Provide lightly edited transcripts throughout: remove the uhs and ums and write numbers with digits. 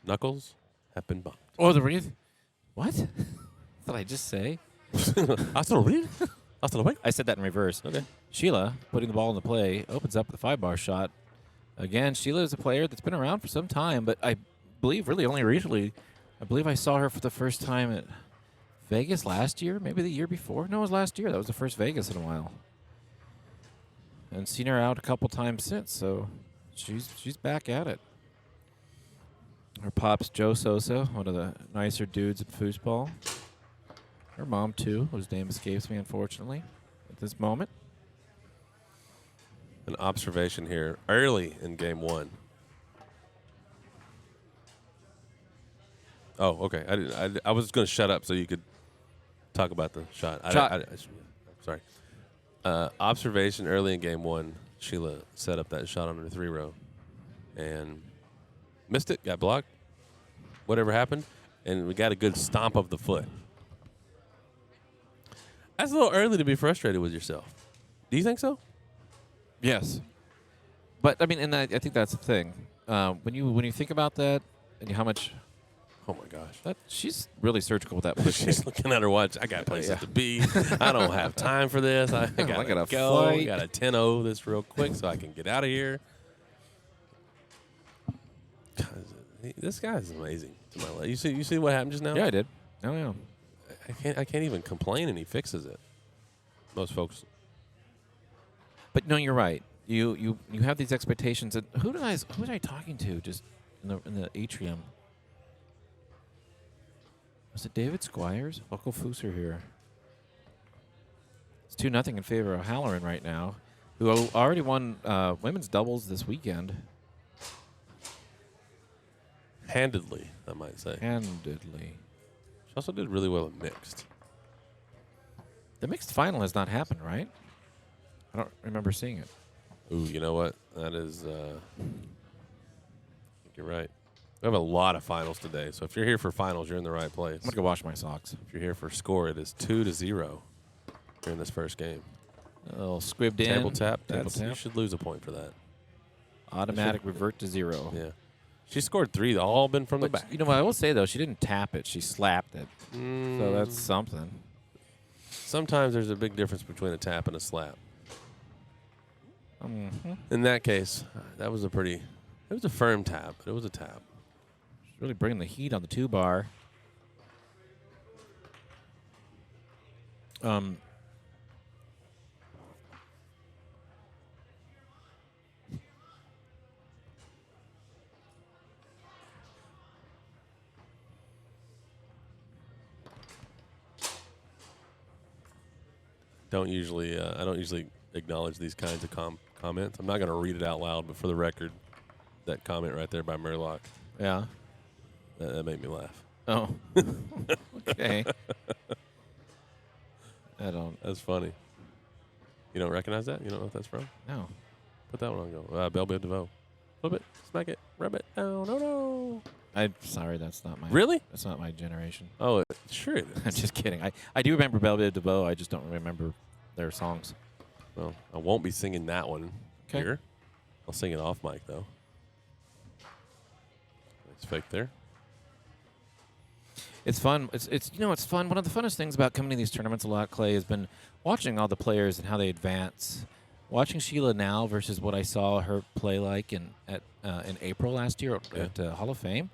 knuckles have been bumped. Oh, the wreath. What? Did I just say? Hasta luego. I said that in reverse. Okay. Sheila, putting the ball in the play, opens up with a 5-bar shot. Again, Sheila is a player that's been around for some time, but I believe really only recently. I believe I saw her for the first time at Vegas last year, maybe the year before. No, it was last year. That was the first Vegas in a while. And seen her out a couple times since, so she's back at it. Her pop's Joe Sosa, one of the nicer dudes in foosball. Her mom, too, whose name escapes me, unfortunately, at this moment. An observation here early in game one. Oh, okay. I was going to shut up so you could talk about the shot. Sorry. Observation early in game one. Sheila set up that shot on her 3-row and missed it, got blocked, whatever happened, and we got a good stomp of the foot. That's a little early to be frustrated with yourself. Do you think so? Yes. But, I mean, and I think that's the thing. When you think about that and how much... Oh, my gosh. She's really surgical with that push. She's looking at her watch. I got places to be. I don't have time for this. I gotta go. Fight. I got to 10-0 this real quick so I can get out of here. God, this guy is amazing to my life. You see what happened just now? Yeah, I did. Oh, yeah. I can't even complain, and he fixes it. Most folks. But no, you're right. You have these expectations. And who was I talking to just in the atrium? Was it David Squires? Uncle Fooser here. It's 2-0 in favor of Halloran right now, who already won women's doubles this weekend. Handedly, I might say. Handedly. She also did really well in mixed. The mixed final has not happened, right? I don't remember seeing it. Ooh, you know what? That is, I think you're right. We have a lot of finals today, so if you're here for finals, you're in the right place. I'm going to go wash my socks. If you're here for score, it is 2-0 here in this first game. A little squibbed in. Table tap. Tap. You should lose a point for that. Automatic revert to 0. Yeah. She scored 3, all been from the back. You know what I will say, though? She didn't tap it. She slapped it. So that's something. Sometimes there's a big difference between a tap and a slap. Mm-hmm. In that case, that was it was a firm tap, but it was a tap. She's really bringing the heat on the 2-bar. I don't usually acknowledge these kinds of comments. I'm not going to read it out loud, but for the record, that comment right there by Murlock, Yeah. that made me laugh. Oh. Okay. I don't. That's funny. You don't recognize that? You don't know what that's from? No. Put that one on. Go. Belle Biv DeVoe. Flip it. Smack it. Rub it. Oh, no. I'm sorry. That's not my. Really? That's not my generation. Oh, sure it I'm is. just kidding. I do remember Belle Biv DeVoe. I just don't remember their songs. Well, I won't be singing that one here. I'll sing it off mic, though. It's fake there. It's fun. It's fun. One of the funnest things about coming to these tournaments a lot, Clay, has been watching all the players and how they advance. Watching Sheila now versus what I saw her play like in April last year at Hall of Fame.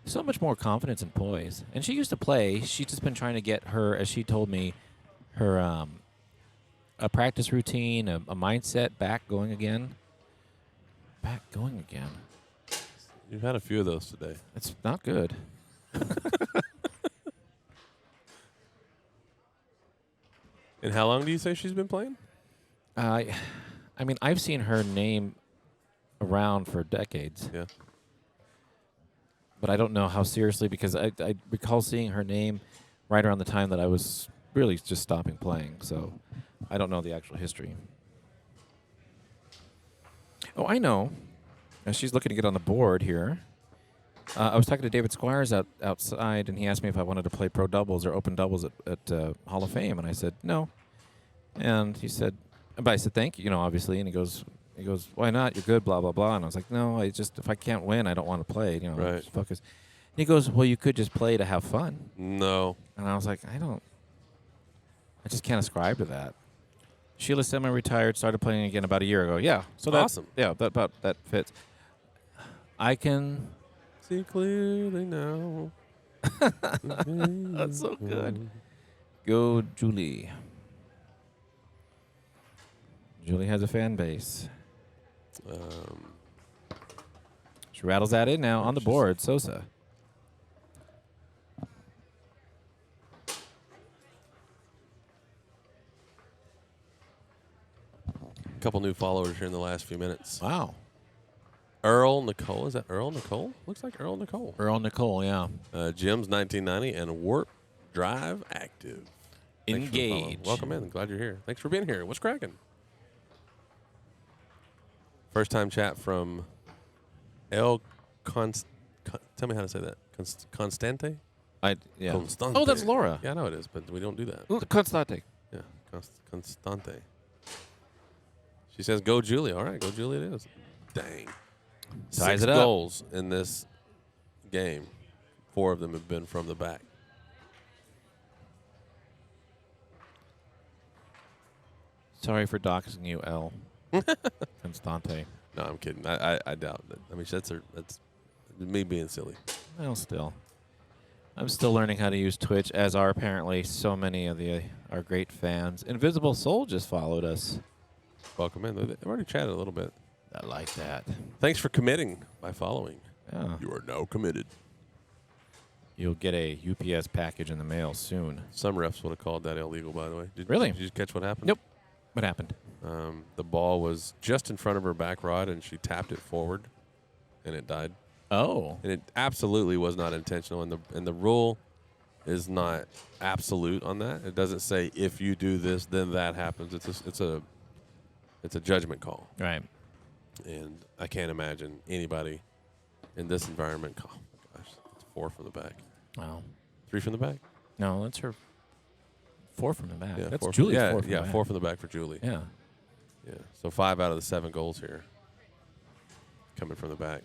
So much more confidence and poise. And she used to play. She's just been trying to get her, as she told me, her a practice routine, a mindset back going again. Back going again. You've had a few of those today. It's not good. And how long do you say she's been playing? I mean, I've seen her name around for decades. Yeah. But I don't know how seriously, because I recall seeing her name right around the time that I was really just stopping playing. So I don't know the actual history. Oh, I know. And she's looking to get on the board here. I was talking to David Squires outside, and he asked me if I wanted to play pro doubles or open doubles at Hall of Fame, and I said no. And he said, but I said thank you, obviously. And he goes, why not? You're good, blah blah blah. And I was like, no, if I can't win, I don't want to play. Right. Just focus. He goes, well, you could just play to have fun. No. And I was like, I just can't ascribe to that. Sheila semi-retired, started playing again about a year ago. Yeah. So Awesome. That fits. I can see clearly now. That's so good. Go, Julie. Julie has a fan base. She rattles that in now on the board. Sosa. A couple new followers here in the last few minutes. Wow. Earl Nicole. Is that Earl Nicole? Looks like Earl Nicole. Earl Nicole, yeah. Jim's 1990 and Warp Drive Active. Engage. Welcome in. Glad you're here. Thanks for being here. What's cracking? First time chat from tell me how to say that. Constante? Yeah. Constante. Oh, that's Laura. Yeah, I know it is, but we don't do that. Constante. Yeah, Constante. She says, go Julie. All right, go Julie it is. Dang. Ties 6 it up. goals in this game. 4 of them have been from the back. Sorry for doxing you, L. Constante. No, I'm kidding. I doubt that. I mean, that's me being silly. Well, still. I'm still learning how to use Twitch, as are apparently so many of our great fans. Invisible Soul just followed us. Welcome in. They've already chatted a little bit. I like that. Thanks for committing by following. Yeah. You are now committed. You'll get a UPS package in the mail soon. Some refs would have called that illegal, by the way. Really? Did you catch what happened? Nope. What happened? The ball was just in front of her back rod, and she tapped it forward, and it died. Oh. And it absolutely was not intentional, and the rule is not absolute on that. It doesn't say if you do this, then that happens. It's a judgment call. Right. And I can't imagine anybody in this environment. Oh my gosh, it's 4 from the back. Wow. 3 from the back. No, that's her. 4 from the back. Yeah, that's 4 Julie's from, 4 from the back. 4 from the back for Julie. Yeah. Yeah. So 5 out of the 7 goals here coming from the back.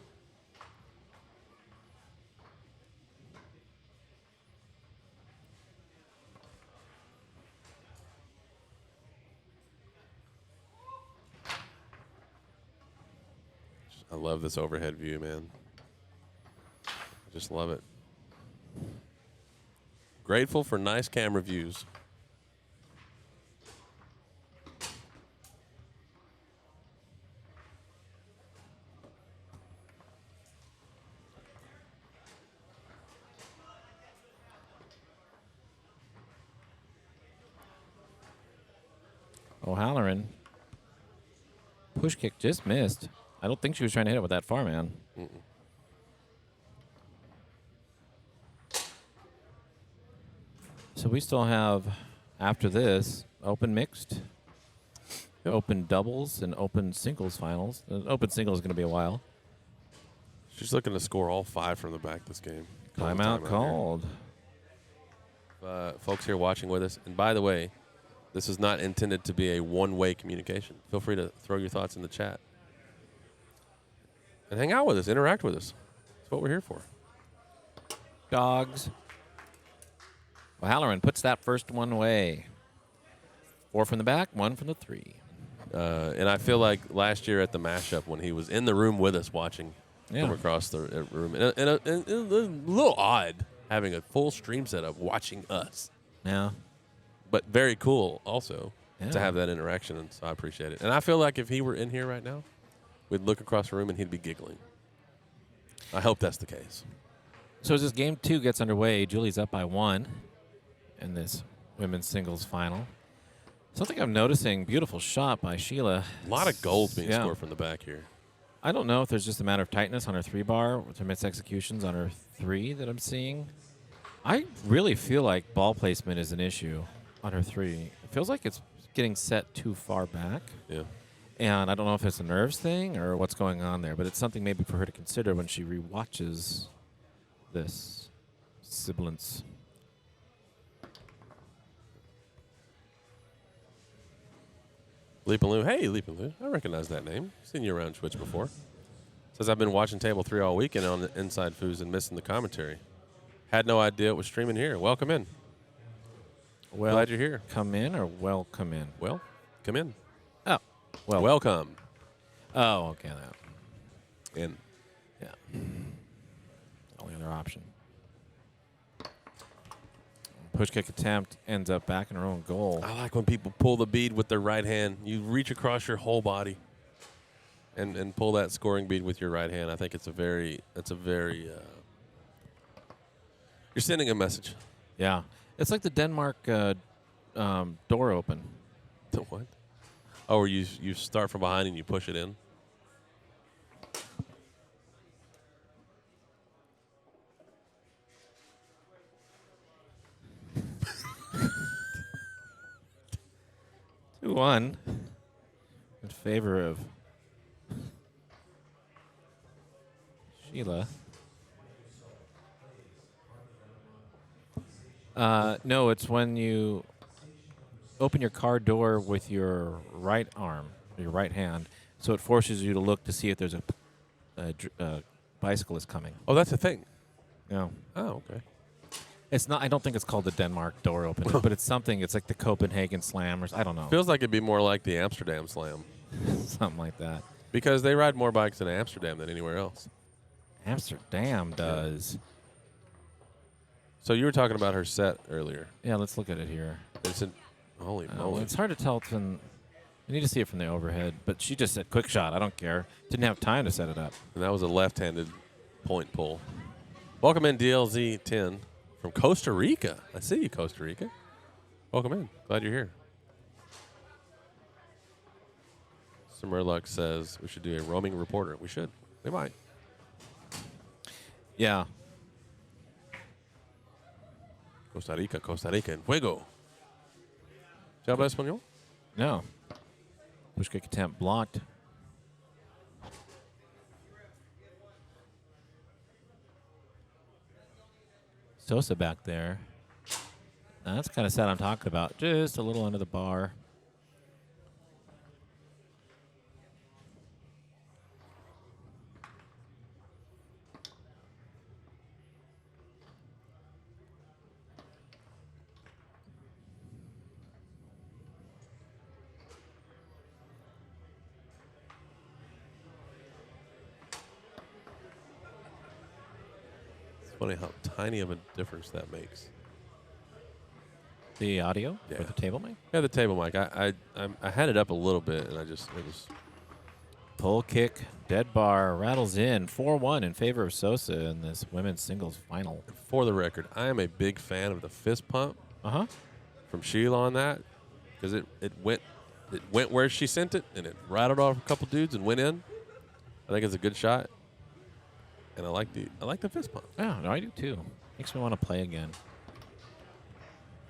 I love this overhead view, man. I just love it. Grateful for nice camera views. O'Halloran. Push kick just missed. I don't think she was trying to hit it with that far, man. So we still have, after this, open mixed, open doubles, and open singles finals. Open singles is going to be a while. She's looking to score all 5 from the back this game. Timeout called. Folks here watching with us. And by the way, this is not intended to be a one-way communication. Feel free to throw your thoughts in the chat. And hang out with us. Interact with us. That's what we're here for. Dogs. Well, Halloran puts that first one away. 4 from the back, 1 from the 3. And I feel like last year at the mashup when he was in the room with us watching from across the room. And a little odd having a full stream setup watching us. Yeah. But very cool also to have that interaction, and so I appreciate it. And I feel like if he were in here right now, we'd look across the room and he'd be giggling. I hope that's the case. So as this game 2 gets underway, Julie's up by 1 in this women's singles final. Something I'm noticing, beautiful shot by Sheila. A lot of goals being scored from the back here. I don't know if there's just a matter of tightness on her 3-bar with her miss executions on her 3 that I'm seeing. I really feel like ball placement is an issue on her 3. It feels like it's getting set too far back. Yeah. And I don't know if it's a nerves thing or what's going on there, but it's something maybe for her to consider when she rewatches this sibilance. Leap Leap and Lou. I recognize that name. Seen you around Twitch before. Says I've been watching Table 3 all weekend on the Inside Foods and missing the commentary. Had no idea it was streaming here. Welcome in. Well, glad you're here. Come in or welcome in? Well, come in. Oh, well. Welcome. Oh, okay. That. In. Yeah. Only other option. Push kick attempt ends up back in her own goal. I like when people pull the bead with their right hand. You reach across your whole body and pull that scoring bead with your right hand. I think it's a very you're sending a message. Yeah. It's like the Denmark door open. The what? Oh, where you start from behind and you push it in? One in favor of Sheila. No, it's when you open your car door with your right arm, your right hand, so it forces you to look to see if there's a bicyclist coming. Oh, that's a thing. No. Oh, okay. It's not. I don't think it's called the Denmark door opener, but it's something. It's like the Copenhagen Slam, or I don't know. Feels like it'd be more like the Amsterdam Slam. Something like that. Because they ride more bikes in Amsterdam than anywhere else. Amsterdam does. So you were talking about her set earlier. Yeah, let's look at it here. It's in, holy moly. Well, it's hard to tell from. You need to see it from the overhead, but she just said quick shot. I don't care. Didn't have time to set it up. And that was a left-handed point pull. Welcome in, DLZ 10 from Costa Rica. I see you, Costa Rica. Welcome in. Glad you're here. Murlock says we should do a roaming reporter. We should. We might. Yeah. Costa Rica en fuego. ¿Se habla español? No. Push kick attempt blocked. Sosa back there. Now that's kind of set I'm talking about. Just a little under the bar. Funny how tiny of a difference that makes. The audio Yeah. or the table mic? Yeah, the table mic. I had it up a little bit, and it just Pull kick, dead bar, rattles in. 4-1 in favor of Sosa in this women's singles final. for the record, I am a big fan of the fist pump Uh-huh. from Sheila on that because it went where she sent it, and it rattled off a couple dudes and went in. I think it's a good shot, and I like the fist pump. Yeah, no, I do too. Makes me want to play again.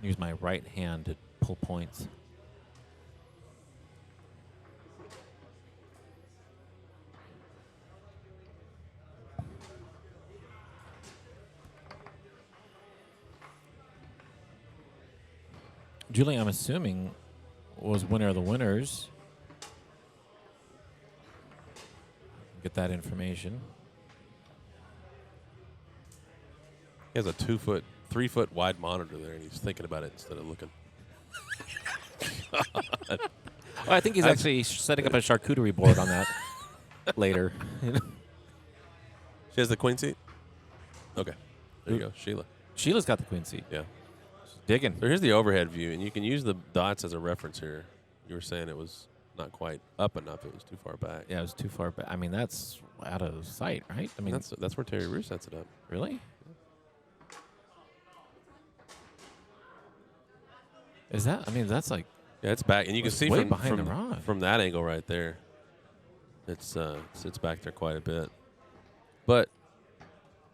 Use my right hand to pull points. Julie, I'm assuming, was winner of the winners. Get that information. He has a 3 foot wide monitor there, and he's thinking about it instead of looking. Well, I think he's actually setting up a charcuterie board on that later. She has the queen seat? Okay. There you go, Sheila. Sheila's got the queen seat. Yeah. Digging. So here's the overhead view, and you can use the dots as a reference here. You were saying it was not quite up enough. It was too far back. Yeah, it was too far back. I mean, that's out of sight, right? I mean, That's where Terry Roos sets it up. really? Is that? I mean, that's like Yeah, it's back, and you can It's see way from behind the rod. from that angle right there. It's back there quite a bit, but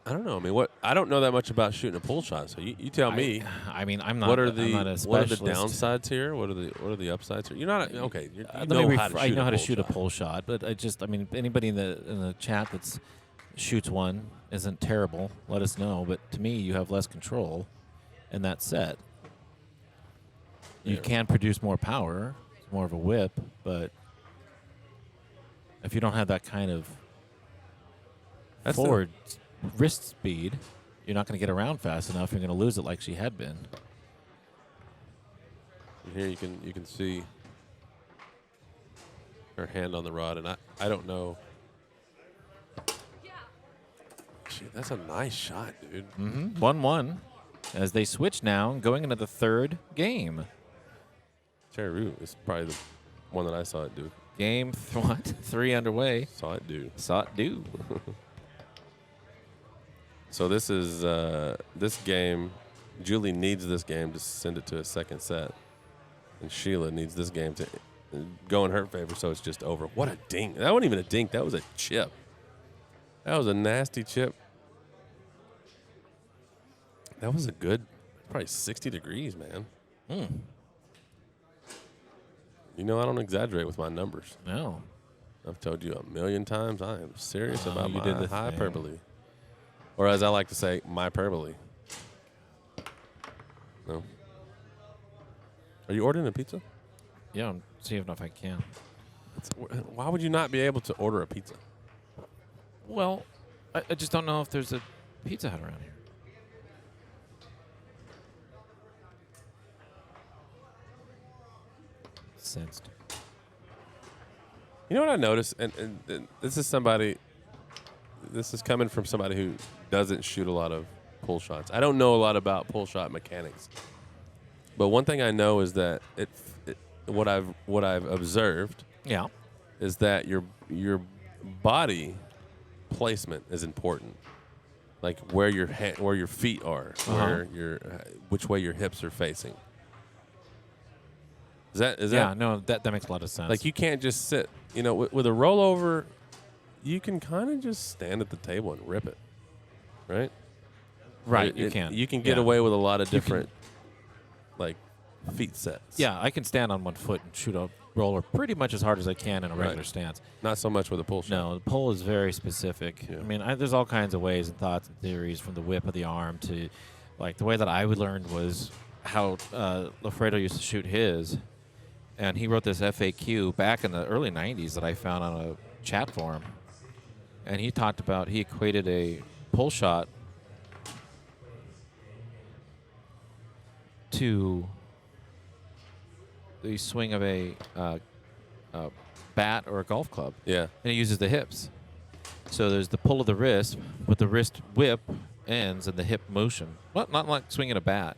I don't know. I mean, I don't know that much about shooting a pull shot. So you tell me. I mean, I'm not. What are I'm not a what are the specialist. downsides here? What are the upsides here? You're not okay. I know how to shoot a pull shot, but I mean, anybody in the chat that's shoots one isn't terrible. Let us know. But to me, you have less control in that set. You Yeah. can produce more power. It's more of a whip, but if you don't have that kind of forward wrist speed. You're not going to get around fast enough. You're going to lose it like she had been. And here you can see her hand on the rod, and I don't know. Shit, that's a nice shot, dude. 1-1 as they switch now, going into the third game. Cheru is probably the one that I saw it do. Game 3 underway. Saw it do. Saw it do. So this is this game. Julie needs this game to send it to a second set, and Sheila needs this game to go in her favor. So it's just over. What a dink! That wasn't even a dink. That was a chip. That was a nasty chip. That was a good, probably 60 degrees, man. You know I don't exaggerate with my numbers. No. I've told you 1,000,000 times I am serious about you my did the hyperbole. Or as I like to say, my hyperbole. No. Are you ordering a pizza? Yeah, I'm seeing if I can. Why would you not be able to order a pizza? Well, I just don't know if there's a Pizza Hut around here. Sensed. You know what I noticed? And this is somebody, this is coming from somebody who doesn't shoot a lot of pull shots. I don't know a lot about pull shot mechanics. But one thing I know is that what I've observed is that your body placement is important. Like where your feet are, which way your hips are facing. Is that no, that makes a lot of sense. like you can't just sit, with a rollover, you can kind of just stand at the table and rip it, right? Right, you can. You can get away with a lot of different, like, feet sets. Yeah, I can stand on one foot and shoot a roller pretty much as hard as I can in a regular stance. Not so much with a pull shot. No, the pull is very specific. Yeah. I mean, there's all kinds of ways and thoughts and theories from the whip of the arm to, like, the way that I learned was how Lafredo used to shoot his. And he wrote this FAQ back in the early 90s that I found on a chat forum. And he talked about, he equated a pull shot to the swing of a bat or a golf club. Yeah. And he uses the hips. So there's the pull of the wrist, but the wrist whip ends in the hip motion. Well, not like swinging a bat.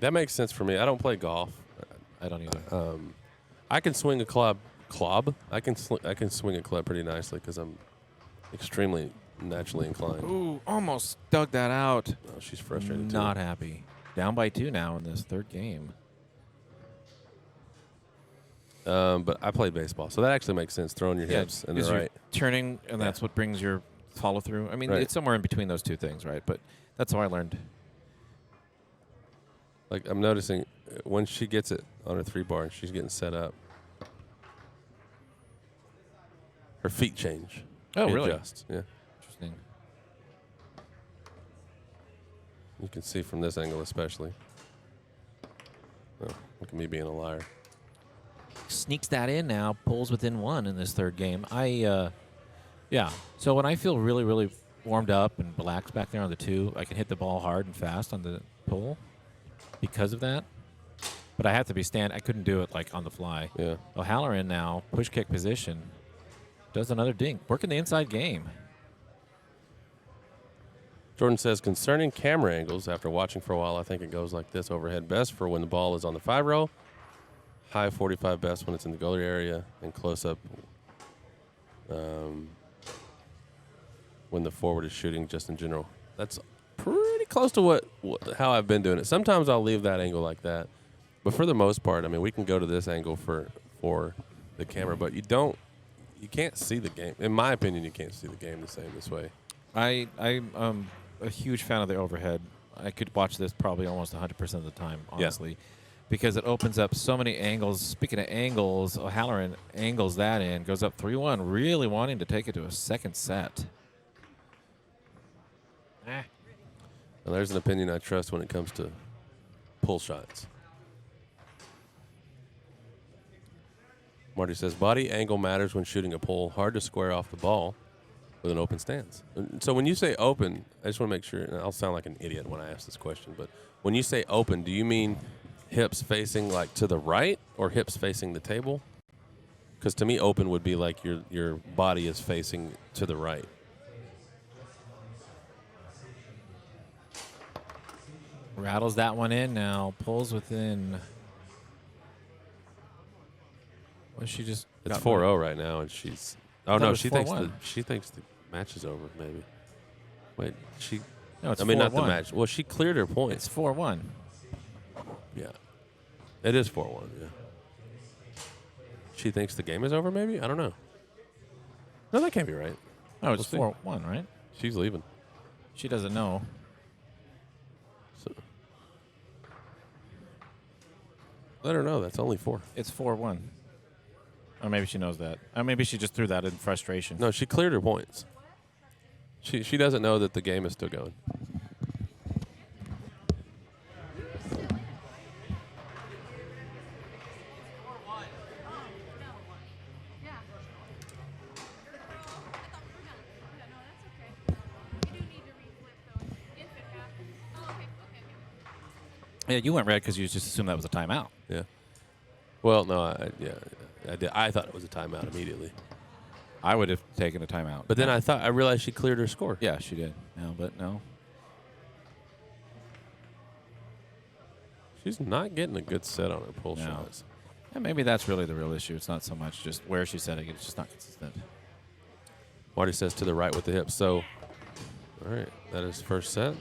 That makes sense for me. I don't play golf. I don't either. I can swing a club. I can swing a club pretty nicely because I'm extremely naturally inclined. Ooh, almost dug that out. Oh, she's frustrated Not happy. Down by 2 now in this third game. But I play baseball, so that actually makes sense. Throwing your hips and the you're right. turning, and that's what brings your follow through. I mean, Right. it's somewhere in between those two things, right? But that's how I learned. Like I'm noticing when she gets it on her 3-bar and she's getting set up, her feet change. Oh, She really? adjusts. Yeah. Interesting. You can see from this angle especially. Oh, look at me being a liar. Sneaks that in now, pulls within 1 in this third game. Yeah. So when I feel really, really warmed up and relaxed back there on the 2, I can hit the ball hard and fast on the pull because of that. But I have to be I couldn't do it like on the fly. Yeah. O'Halloran now, push kick position, does another dink, working the inside game. Jordan says, concerning camera angles, after watching for a while, I think it goes like this. Overhead best for when the ball is on the 5 row. High 45 best when it's in the goalie area. And close up when the forward is shooting just in general. That's pretty close to how I've been doing it. Sometimes I'll leave that angle like that. But for the most part, I mean, we can go to this angle for the camera. But you can't see the game. In my opinion, you can't see the game the same this way. I'm a huge fan of the overhead. I could watch this probably almost 100% of the time, honestly, because it opens up so many angles. Speaking of angles, O'Halloran angles that in, goes up 3-1, really wanting to take it to a second set. And there's an opinion I trust when it comes to pull shots. Marty says, body angle matters when shooting a pole. Hard to square off the ball with an open stance. So when you say open, I just want to make sure, and I'll sound like an idiot when I ask this question, but when you say open, do you mean hips facing like to the right or hips facing the table? Because to me, open would be like your body is facing to the right. Rattles that one in now. Pulls within. Was she just? It's 4-0 right now, and she's. Oh no, she thinks the match is over. Maybe. Wait, she. No, it's 4-1. I mean, not the match. Well, she cleared her points. It's 4-1. Yeah, it is 4-1. Yeah. She thinks the game is over. Maybe I don't know. No, that can't be right. No, it's 4-1, right? She's leaving. She doesn't know. So let her know that's only 4. It's 4-1. Or maybe she knows that. Or maybe she just threw that in frustration. No, she cleared her points. She doesn't know that the game is still going. Yeah, you went red because you just assumed that was a timeout. Yeah. Well, no, I did. I thought it was a timeout immediately. I would have taken a timeout. But then I realized she cleared her score. Yeah, she did. No, but no. She's not getting a good set on her pull shots. And maybe that's really the real issue. It's not so much just where she's setting it. It's just not consistent. Marty says to the right with the hips. So, all right, that is first set.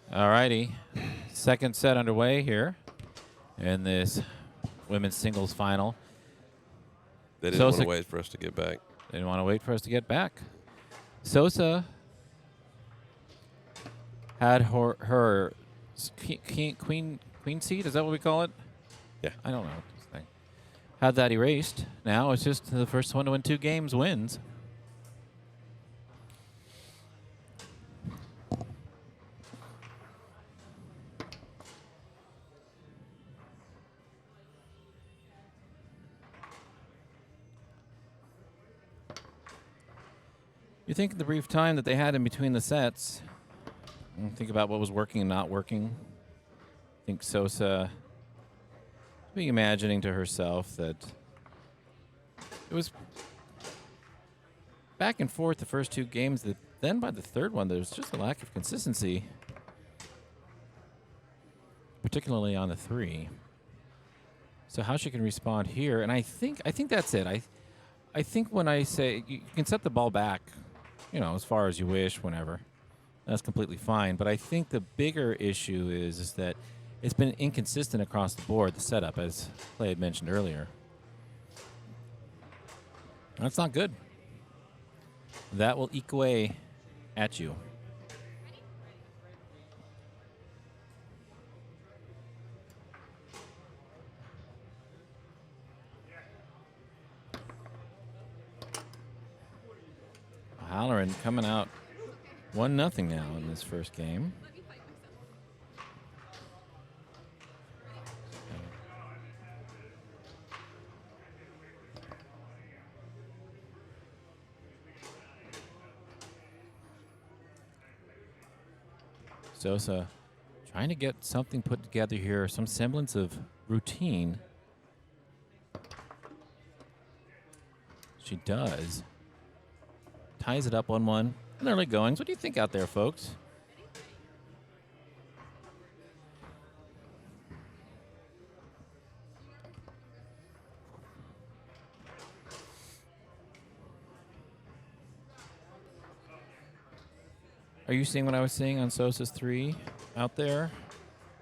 All righty. Second set underway here in this women's singles final. They didn't want to wait for us to get back. They didn't want to wait for us to get back. Sosa had her queen seat. Is that what we call it? Yeah. I don't know. Had that erased. Now it's just the first one to win 2 games wins. You think of the brief time that they had in between the sets, and think about what was working and not working. I think Sosa be imagining to herself that it was back and forth the first 2 games. That then by the third one, there was just a lack of consistency, particularly on the 3. So how she can respond here, and I think that's it. I think when I say you can set the ball back, as far as you wish, whenever, that's completely fine. But I think the bigger issue is that it's been inconsistent across the board, the setup, as Clay had mentioned earlier. That's not good. That will eke away at you. Halloran coming out 1-0 now in this first game. Sosa trying to get something put together here, some semblance of routine. She does. Ties it up 1-1 in early goings. What do you think out there, folks? Are you seeing what I was seeing on Sosa's 3 out there?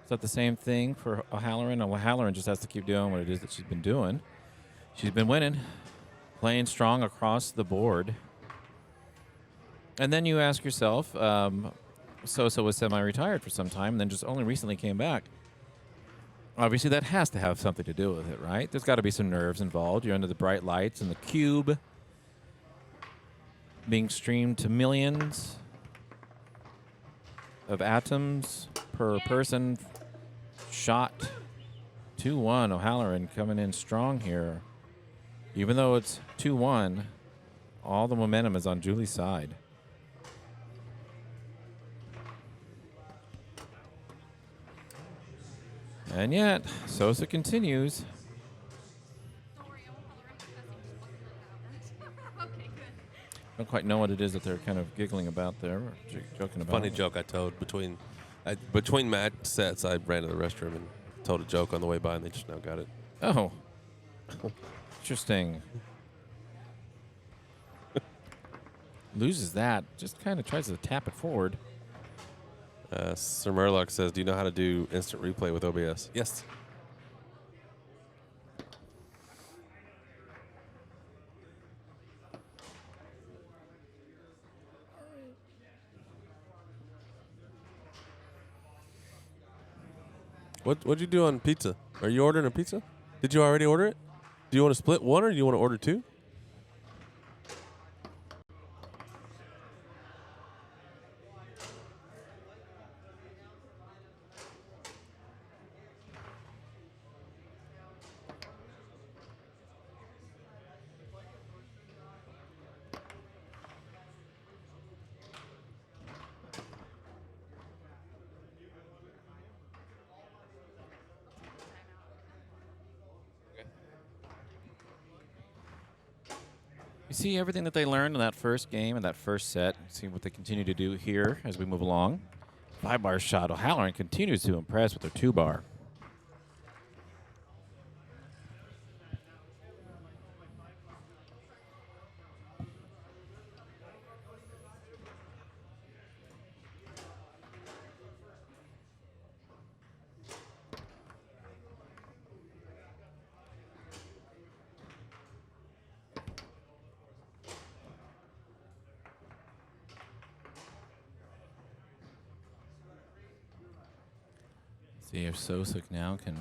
Is that the same thing for O'Halloran? O'Halloran just has to keep doing what it is that she's been doing. She's been winning, playing strong across the board. And then you ask yourself, Sosa was semi-retired for some time and then just only recently came back. Obviously, that has to have something to do with it, right? There's got to be some nerves involved. You're under the bright lights and the cube being streamed to millions of atoms per person. Shot 2-1. O'Halloran coming in strong here. Even though it's 2-1, all the momentum is on Julie's side. And yet, Sosa continues. Don't quite know what it is that they're kind of giggling about there, or joking about. Funny joke I told between match sets. I ran to the restroom and told a joke on the way by, and they just now got it. Oh, interesting. Loses that. Just kind of tries to tap it forward. Sir Murloc says, "Do you know how to do instant replay with OBS?" Yes. What'd you do on pizza? Are you ordering a pizza? Did you already order it? Do you want to split one or do you want to order two? You see everything that they learned in that first game and that first set. See what they continue to do here as we move along. 5-bar shot. O'Halloran continues to impress with her 2-bar. See if Sosa now can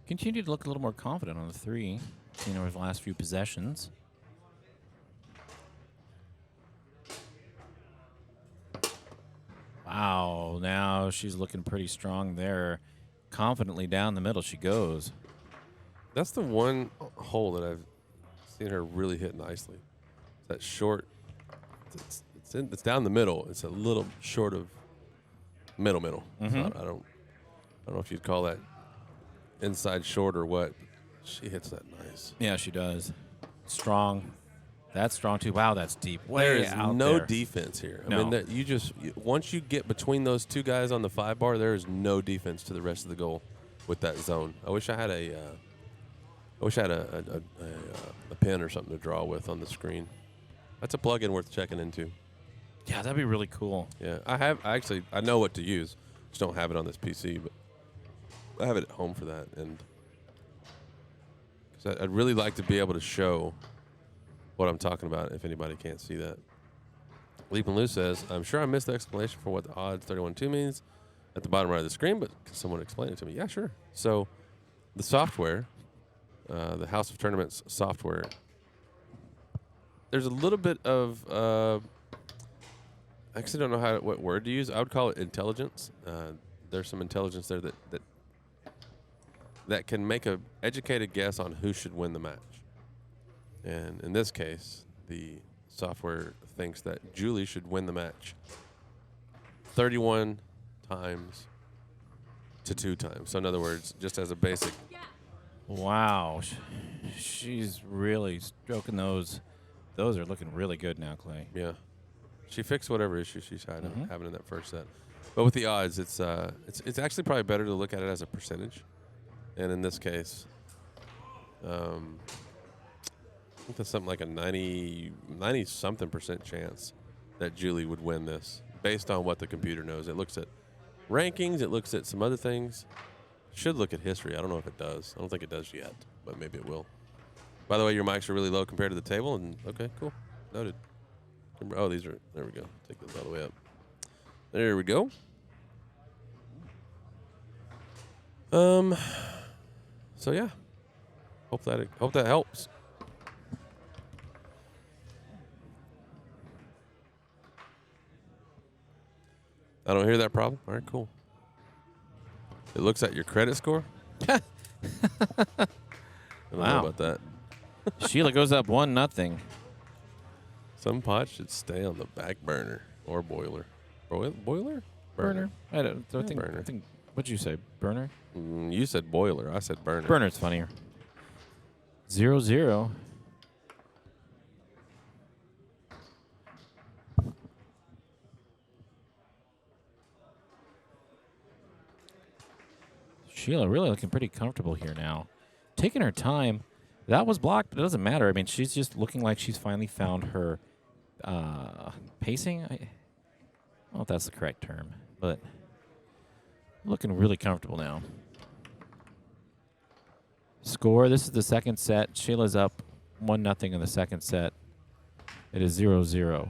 continue to look a little more confident on the 3, seen over the last few possessions. Wow, now she's looking pretty strong there. Confidently down the middle she goes. That's the one hole that I've seen her really hit nicely. That short, it's down the middle. It's a little short of middle. Mm-hmm. I don't know if you'd call that inside short or what. She hits that nice. Yeah, she does. Strong. That's strong too. Wow, that's deep. There is no there. defense here. No. I mean, once you get between those two guys on the 5-bar, there is no defense to the rest of the goal with that zone. I wish I had a pen or something to draw with on the screen. That's a plugin worth checking into. Yeah, that'd be really cool. Yeah, I know what to use. Just don't have it on this PC, but I have it at home for that. And 'cause I'd really like to be able to show what I'm talking about if anybody can't see that. Leap and Lou says, "I'm sure I missed the explanation for what the odds 31-2 means at the bottom right of the screen, but can someone explain it to me?" Yeah, sure. So the software, the House of Tournaments software, there's a little bit of I actually don't know what word to use. I would call it intelligence. There's some intelligence there that can make a educated guess on who should win the match. And in this case, the software thinks that Julie should win the match 31 times to 2 times. So in other words, just as a basic. Wow. She's really stroking those Those are looking really good now, Clay. Yeah. She fixed whatever issue she's having in that first set. But with the odds, it's actually probably better to look at it as a percentage. And in this case, I think that's something like a 90-something% chance that Julie would win this based on what the computer knows. It looks at rankings. It looks at some other things. Should look at history. I don't know if it does. I don't think it does yet, but maybe it will. By the way, your mics are really low compared to the table. And okay, cool. Noted. Oh, these are, there we go. Take those all the way up. There we go. So yeah. Hope that helps. I don't hear that problem. All right, cool. It looks at your credit score. I don't know about that. Sheila goes up 1-0. Some pots should stay on the back burner or boiler. Boiler? Burner. I don't think. burner. I think. What'd you say? Burner. You said boiler. I said burner. Burner's funnier. 0-0. Sheila really looking pretty comfortable here now. Taking her time. That was blocked, but it doesn't matter. I mean, she's just looking like she's finally found her pacing. I don't know if that's the correct term, but looking really comfortable now. Score, this is the second set. Sheila's up 1-0 in the second set. It is 0-0.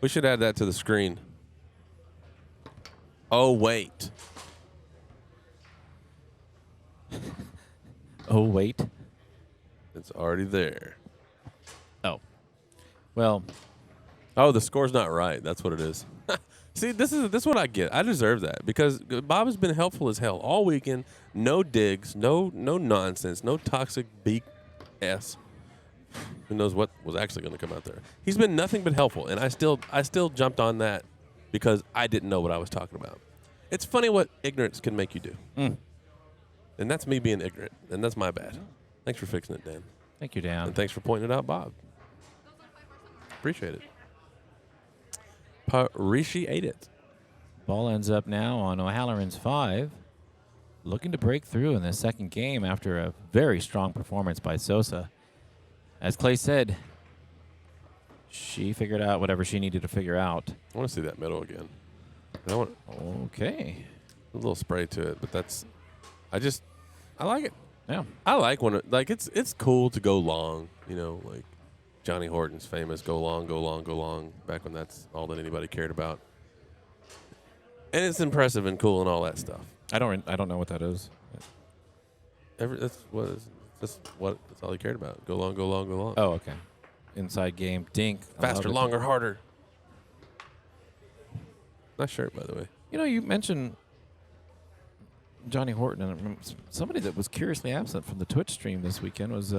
We should add that to the screen. Oh, wait. Oh, wait. It's already there. Oh. Well. Oh, the score's not right. That's what it is. See, this is what I get. I deserve that because Bob has been helpful as hell all weekend. No digs, no nonsense, no toxic BS. Who knows what was actually going to come out there? He's been nothing but helpful, and I still jumped on that because I didn't know what I was talking about. It's funny what ignorance can make you do. And that's me being ignorant, and that's my bad. Thanks for fixing it, Dan. Thank you, Dan. And thanks for pointing it out, Bob. Appreciate it. Appreciate it. Ball ends up now on O'Halloran's 5. Looking to break through in the second game after a very strong performance by Sosa. As Clay said, she figured out whatever she needed to figure out. I want to see that middle again. Okay. A little spray to it, but that's... I like it. Yeah. I like when it's cool to go long, like Johnny Horton's famous go long, go long, go long, back when that's all that anybody cared about. And it's impressive and cool and all that stuff. I don't know what that is. That's all he cared about. Go long, go long, go long. Oh, okay. Inside game. Dink. Faster, longer, harder. Nice shirt, by the way. You mentioned Johnny Horton, and somebody that was curiously absent from the Twitch stream this weekend was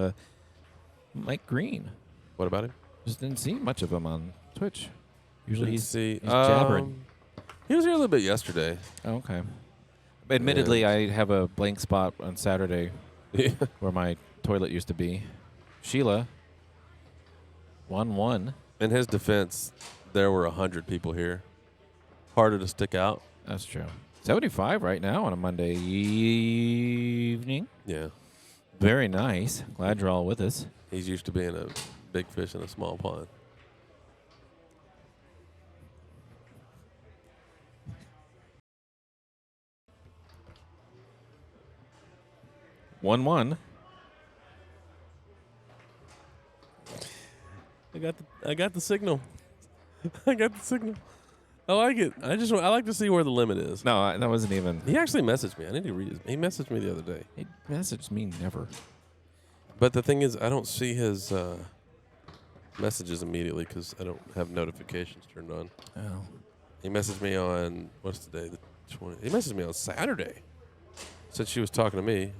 Mike Green. What about him? Just didn't see much of him on Twitch. Usually he's jabbering. He was here a little bit yesterday. Oh, okay. Admittedly, I have a blank spot on Saturday where my toilet used to be. Sheila, 1-1. In his defense, there were 100 people here. Harder to stick out. That's true. 75 right now on a Monday evening. Yeah. Very nice. Glad you're all with us. He's used to being a big fish in a small pond. One. I got the signal. I got the signal. I like it. I like to see where the limit is. No, that wasn't even. He actually messaged me. I need to read his. He messaged me the other day. He messaged me never. But the thing is, I don't see his messages immediately because I don't have notifications turned on. Oh. He messaged me on, what's today? The 20th. He messaged me on Saturday. Said she was talking to me.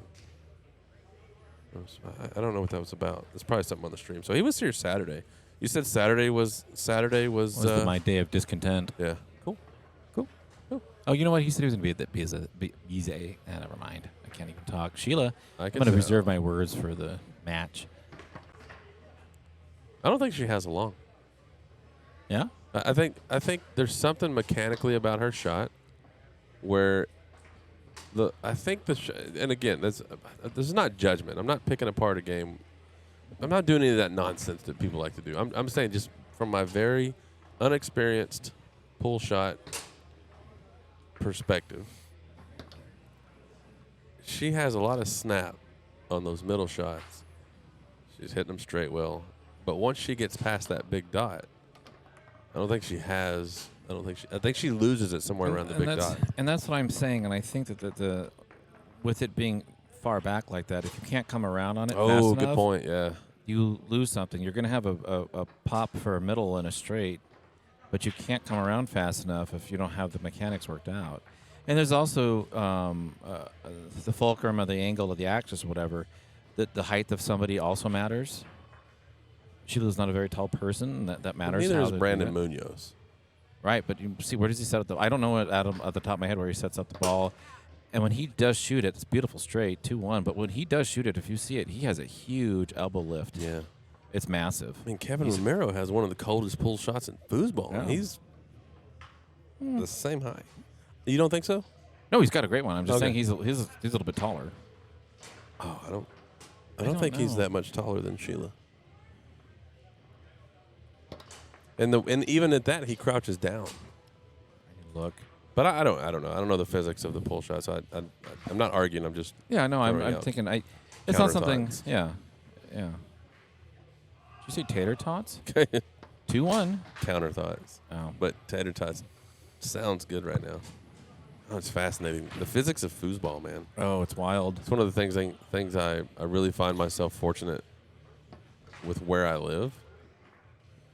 I don't know what that was about. It's probably something on the stream. So he was here Saturday. You said Saturday was my day of discontent. Yeah. Cool. Oh, you know what? He said he was going to be at the never mind. I can't even talk. Sheila, I'm going to reserve my words for the match. I don't think she has a long. Yeah? I think there's something mechanically about her shot where and again, this is not judgment. I'm not picking apart a game. I'm not doing any of that nonsense that people like to do. I'm saying just from my very unexperienced pull shot perspective, she has a lot of snap on those middle shots. She's hitting them straight well. But once she gets past that big dot, I think she loses it somewhere around the big dot. And that's what I'm saying. And I think that with it being far back like that, if you can't come around on it fast enough, good point, yeah. you lose something. You're going to have a pop for a middle and a straight, but you can't come around fast enough if you don't have the mechanics worked out. And there's also the fulcrum or the angle of the axis or whatever. The height of somebody also matters. Sheila's not a very tall person. That matters. Neither is Brandon Munoz. Right, but you see, where does he set up I don't know at the top of my head where he sets up the ball. And when he does shoot it, it's beautiful straight, 2-1. But when he does shoot it, if you see it, he has a huge elbow lift. Yeah. It's massive. I mean, Kevin Romero has one of the coldest pull shots in foosball. Yeah. He's the same height. You don't think so? No, he's got a great one. I'm just saying he's a little bit taller. Oh, I don't think he's that much taller than Sheila. And even at that, he crouches down. Look. But I don't know. I don't know the physics of the pull shot, so I'm not arguing. I'm just I'm thinking it's not something. thoughts. Yeah. Did you say tater tots? 2-1. Counter thoughts. Oh. But tater tots sounds good right now. Oh, it's fascinating. The physics of foosball, man. Oh, it's wild. It's one of the things I really find myself fortunate with where I live.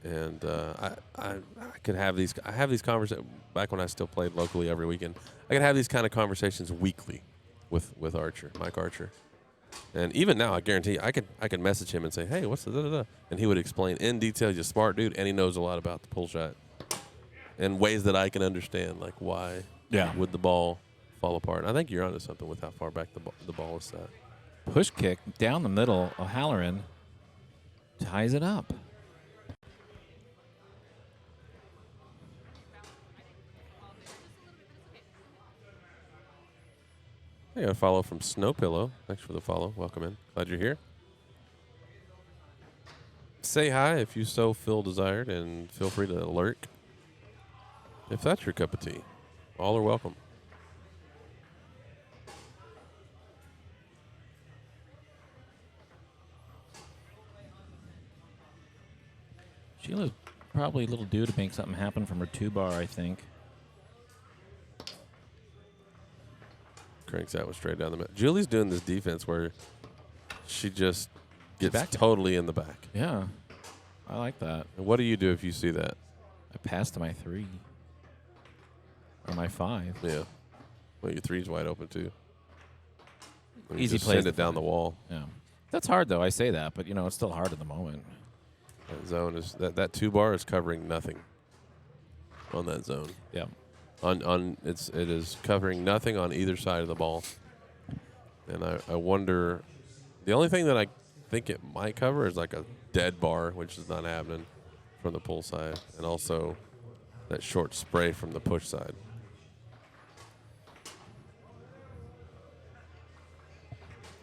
And I could have these. I have these conversations back when I still played locally every weekend. I could have these kind of conversations weekly with Mike Archer, and even now, I guarantee I could message him and say, "Hey, what's the da-da-da?" And he would explain in detail. He's a smart dude, and he knows a lot about the pull shot in ways that I can understand, like why would the ball fall apart. And I think you're onto something with how far back the ball is set. Push kick down the middle. O'Halloran ties it up. I got a follow from Snow Pillow. Thanks for the follow. Welcome in. Glad you're here. Say hi if you so feel desired, and feel free to lurk if that's your cup of tea. All are welcome. Sheila's probably a little due to make something happen from her 2-bar, I think. Cranks that one straight down the middle. Julie's doing this defense where she just gets back totally in the back. Yeah, I like that. And what do you do if you see that? I passed to my 3. Or my 5. Yeah. Well, your 3's wide open, too. And Easy just plays send it down the wall. Yeah. That's hard, though. I say that, but, it's still hard in the moment. That zone is that 2-bar is covering nothing on that zone. Yeah. It is covering nothing on either side of the ball. And I wonder, the only thing that I think it might cover is like a dead bar, which is not happening from the pull side, and also that short spray from the push side.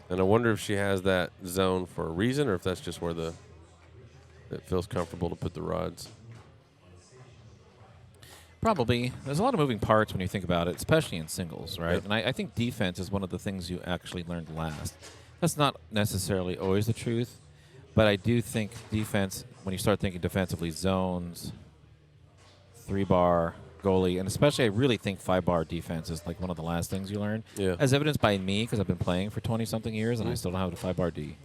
And I wonder if she has that zone for a reason, or if that's just where it feels comfortable to put the rods. Probably. There's a lot of moving parts when you think about it, especially in singles, right? Yep. And I think defense is one of the things you actually learned last. That's not necessarily always the truth, but I do think defense, when you start thinking defensively, zones, 3-bar, goalie, and especially I really think 5-bar defense is like one of the last things you learn. Yeah. As evidenced by me, because I've been playing for 20-something years, and I still don't have a 5-bar D.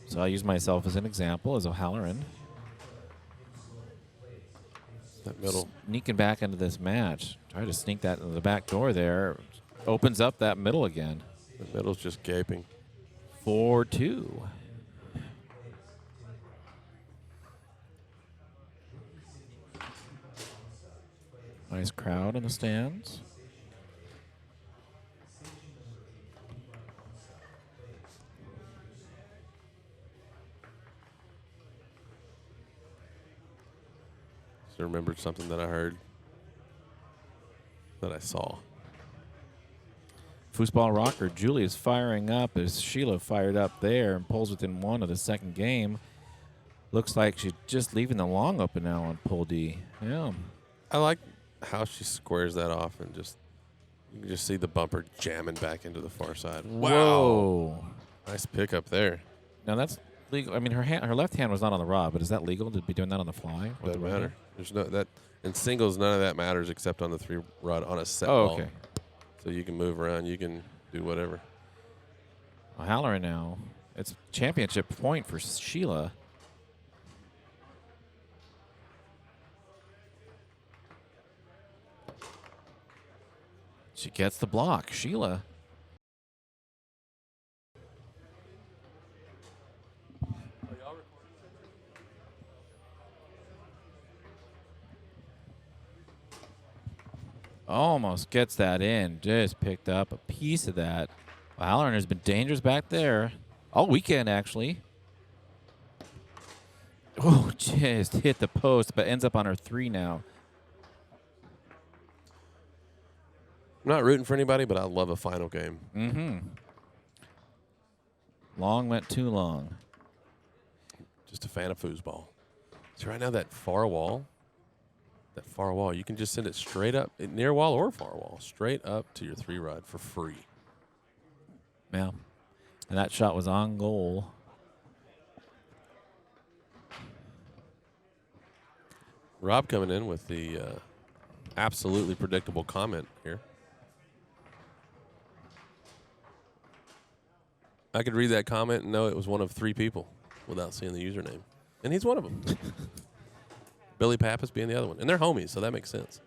So I use myself as an example, as O'Halloran. That middle. Sneaking back into this match. Try to sneak that into the back door there. Opens up that middle again. The middle's just gaping. 4-2. Nice crowd in the stands. I remembered something that I heard, that I saw. Foosball rocker Julia's firing up as Sheila fired up there and pulls within 1 of the second game. Looks like she's just leaving the long open now on pull D. Yeah. I like how she squares that off and just you can just see the bumper jamming back into the far side. Wow. Whoa. Nice pickup there. Now that's legal. I mean, her left hand was not on the rod, but is that legal to be doing that on the fly? Doesn't matter. There's no that in singles. None of that matters except on the 3 rod on a set Oh, ball. okay. So you can move around. You can do whatever. Halloran now. It's championship point for Sheila. She gets the block. Sheila. Almost gets that in. Just picked up a piece of that. Halloran has been dangerous back there all weekend, actually. Oh, just hit the post, but ends up on her 3 now. I'm not rooting for anybody, but I love a final game. Mm-hmm. Long went too long. Just a fan of foosball. So right now that far wall, you can just send it straight up, near wall or far wall, straight up to your 3 rod for free. Yeah. And that shot was on goal. Rob coming in with the absolutely predictable comment here. I could read that comment and know it was one of 3 people without seeing the username. And he's one of them. Billy Pappas being the other one. And they're homies, so that makes sense.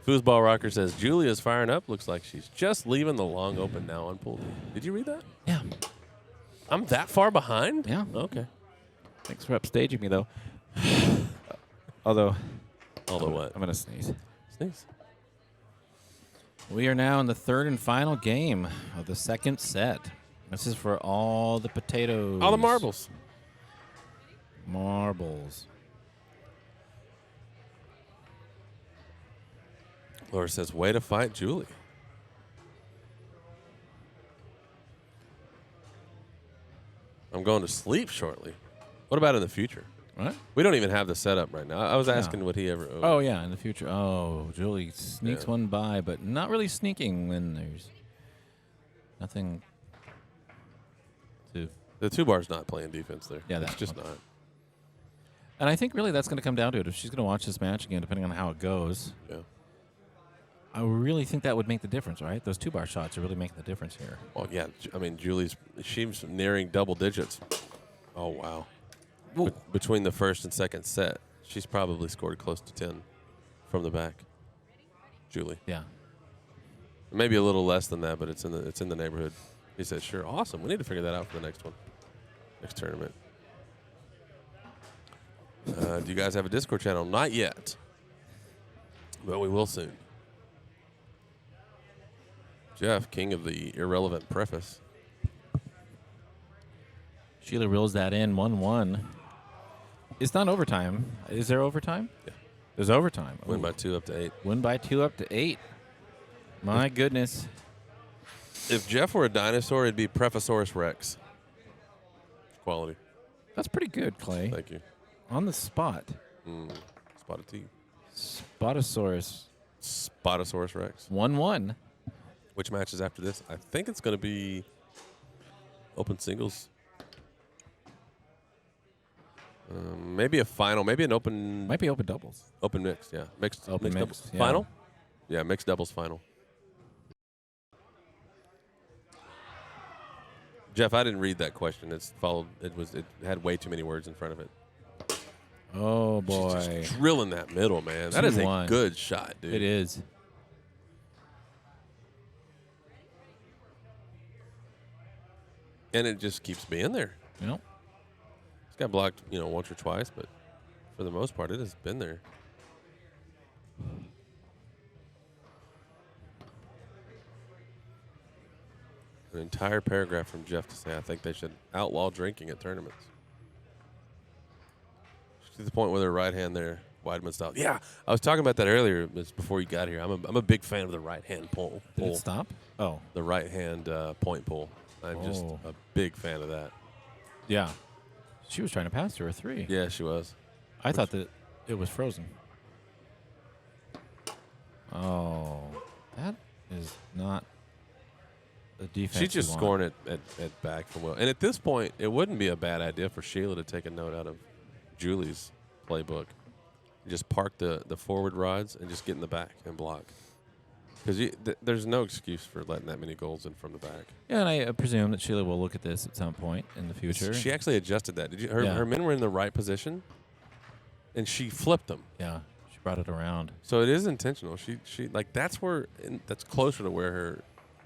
Foosball Rocker says, Julia's firing up. Looks like she's just leaving the long open now on pull D. Did you read that? Yeah. I'm that far behind? Yeah. Okay. Thanks for upstaging me, though. Although what? I'm going to sneeze. Sneeze. We are now in the 3rd and final game of the 2nd set. This is for all the potatoes. All the marbles. Marbles. Laura says, way to fight Julie. I'm going to sleep shortly. What about in the future? What? We don't even have the setup right now. I was asking would he ever. Oh, yeah, in the future. Oh, Julie sneaks one by, but not really sneaking when there's nothing to. The 2 bar's not playing defense there. Yeah, it's that's just one. not. And I think really that's going to come down to it. If she's going to watch this match again, depending on how it goes, Yeah. I really think that would make the difference, right? Those 2 bar shots are really making the difference here. Well, yeah. I mean, she's nearing double digits. Oh, wow. Between the first and second set, she's probably scored close to 10 from the back. Julie. Yeah. Maybe a little less than that, but it's in the neighborhood. He said, sure, awesome. We need to figure that out for the next one, next tournament. Do you guys have a Discord channel? Not yet, but we will soon. Jeff, king of the irrelevant preface. Sheila reels that in 1-1. It's not overtime. Is there overtime? Yeah. There's overtime. Win by 2 up to 8. Win by 2 up to 8. My goodness. If Jeff were a dinosaur, it'd be Prephosaurus Rex. Quality. That's pretty good, Clay. Thank you. On the spot. Spotted T. Spotosaurus. Spotosaurus Rex. 1-1. Which matches after this? I think it's going to be open singles. Maybe a final. Maybe an open. Might be open doubles. Open mixed, yeah. Mixed. Open mixed mixed, doubles. yeah. Final? Yeah, mixed doubles final. Jeff, I didn't read that question. It had way too many words in front of it. Oh, boy. She's just drilling that middle, man. That is a 2-1. good shot, dude. It is. And it just keeps being there. Yep. It's got blocked, once or twice, but for the most part, it has been there. An entire paragraph from Jeff to say, I think they should outlaw drinking at tournaments. To the point with her right hand there, Weidman style. Yeah, I was talking about that earlier before you got here. I'm a big fan of the right-hand pull. Did it stop? Oh. The right-hand point pull. I'm just a big fan of that. Yeah. She was trying to pass to her 3. Yeah, she was. I thought that it was frozen. Oh, that is not the defense. She's just scoring it at back from Will. And at this point, it wouldn't be a bad idea for Sheila to take a note out of Julie's playbook. Just park the forward rods and just get in the back and block. Because there's no excuse for letting that many goals in from the back. Yeah, and I presume that Sheila will look at this at some point in the future. She actually adjusted that. Her men were in the right position, and she flipped them. Yeah, she brought it around. So it is intentional. She that's closer to where her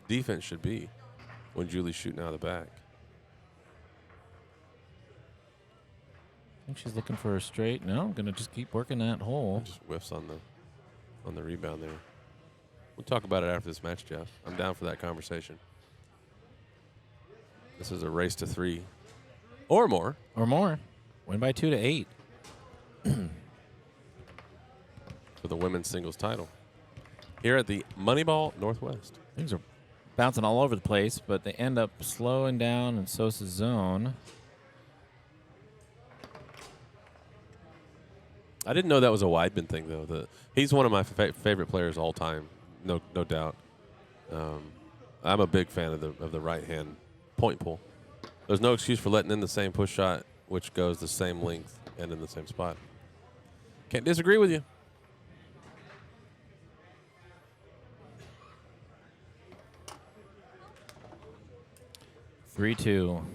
defense should be when Julie's shooting out of the back. I think she's looking for a straight. No, I'm gonna just keep working that hole. Just whiffs on the rebound there. We'll talk about it after this match, Jeff. I'm down for that conversation. This is a race to 3 or more. Or more. Win by 2 to 8. For the women's singles title. Here at the Moneyball Northwest. Things are bouncing all over the place, but they end up slowing down in Sosa's zone. I didn't know that was a Weidman thing, though. He's one of my favorite players all time, no doubt. I'm a big fan of the right-hand point pull. There's no excuse for letting in the same push shot, which goes the same length and in the same spot. Can't disagree with you. Three, 2.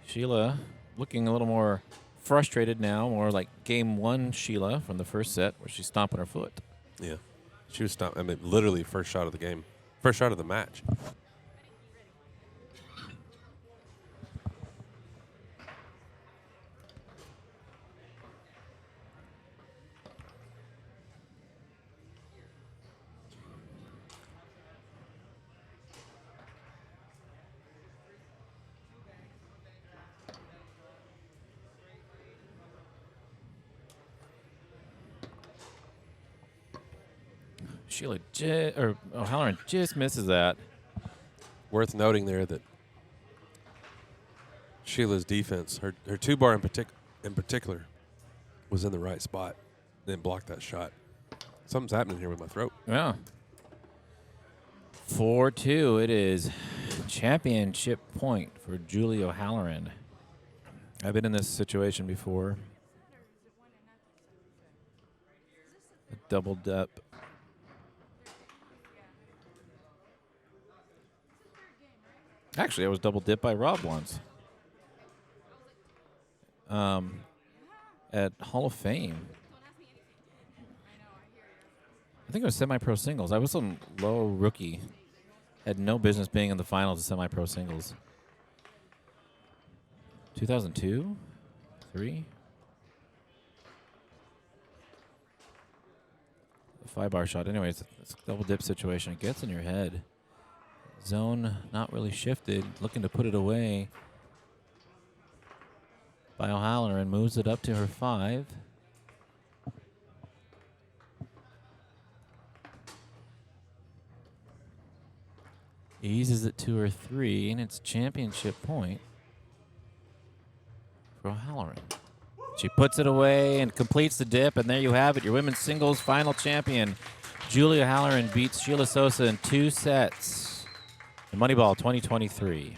Sheila looking a little more frustrated now, more like game 1 Sheila from the first set where she's stomping her foot. Yeah. She was stomping. I mean, literally first shot of the game. First shot of the match. Sheila O'Halloran just misses that. Worth noting there that Sheila's defense, her 2-bar in particular, was in the right spot. Didn't block that shot. Something's happening here with my throat. Yeah. 4-2. It is championship point for Julie O'Halloran. I've been in this situation before. A double dip. Actually, I was double dipped by Rob once. At Hall of Fame. I think it was semi-pro singles. I was some low rookie. Had no business being in the finals of semi-pro singles. 2002? 3? The 5-bar shot. Anyways, it's a double dip situation. It gets in your head. Zone not really shifted. Looking to put it away by O'Halloran. Moves it up to her 5. Eases it to her 3, and it's championship point for O'Halloran. She puts it away and completes the dip, and there you have it. Your women's singles final champion, Julie O'Halloran, beats Sheila Sosa in 2 sets. The Moneyball 2023.